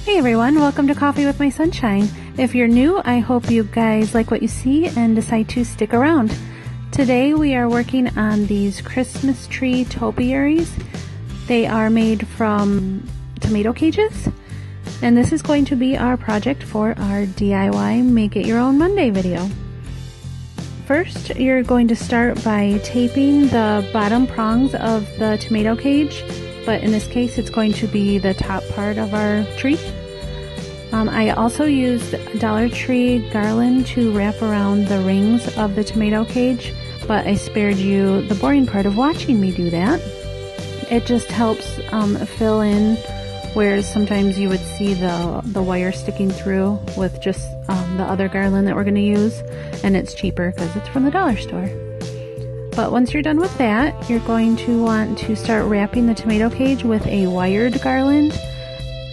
Hey everyone, welcome to Coffee with My Sunshine. If you're new, I hope you guys like what you see and decide to stick around. Today we are working on these Christmas tree topiaries. They are made from tomato cages, and this is going to be our project for our DIY Make It Your Own Monday video. First, you're going to start by taping the bottom prongs of the tomato cage, but in this case it's going to be the top part of our tree. I also used Dollar Tree garland to wrap around the rings of the tomato cage, but I spared you the boring part of watching me do that. It just helps fill in where sometimes you would see the wire sticking through with just the other garland that we're going to use, and it's cheaper because it's from the dollar store. But once you're done with that, you're going to want to start wrapping the tomato cage with a wired garland,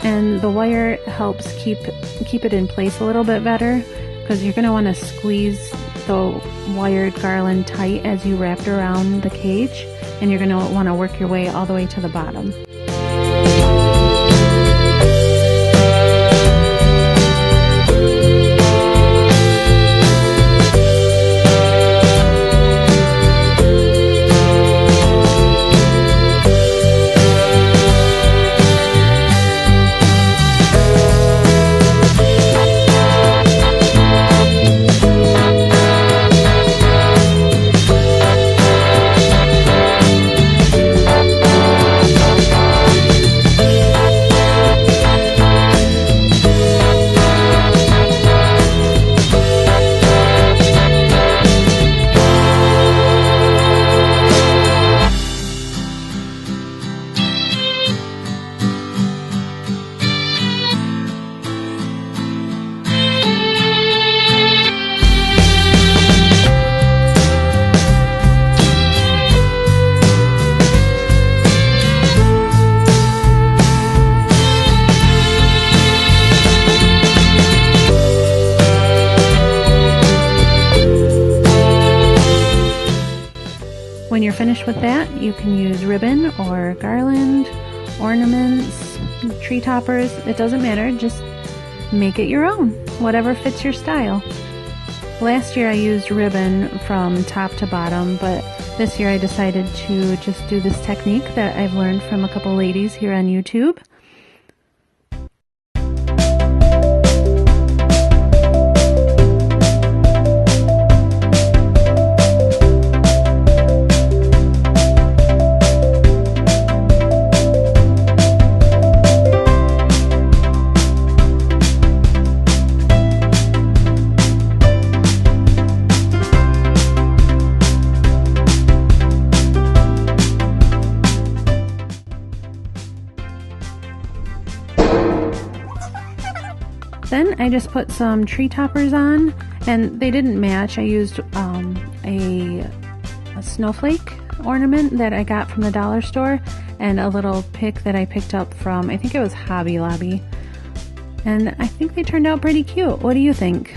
and the wire helps keep it in place a little bit better because you're going to want to squeeze the wired garland tight as you wrap it around the cage, and you're going to want to work your way all the way to the bottom. When you're finished with that, you can use ribbon or garland, ornaments, tree toppers. It doesn't matter, just make it your own, whatever fits your style. Last year I used ribbon from top to bottom, but this year I decided to just do this technique that I've learned from a couple ladies here on YouTube. Then I just put some tree toppers on, and they didn't match. I used a snowflake ornament that I got from the dollar store and a little pick that I picked up from, I think it was Hobby Lobby. And I think they turned out pretty cute. What do you think?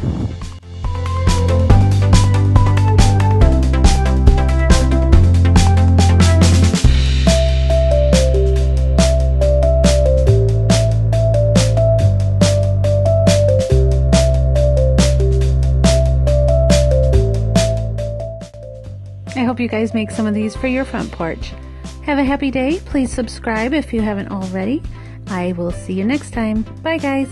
I hope you guys make some of these for your front porch. Have a happy day. Please subscribe if you haven't already. I will see you next time. Bye guys.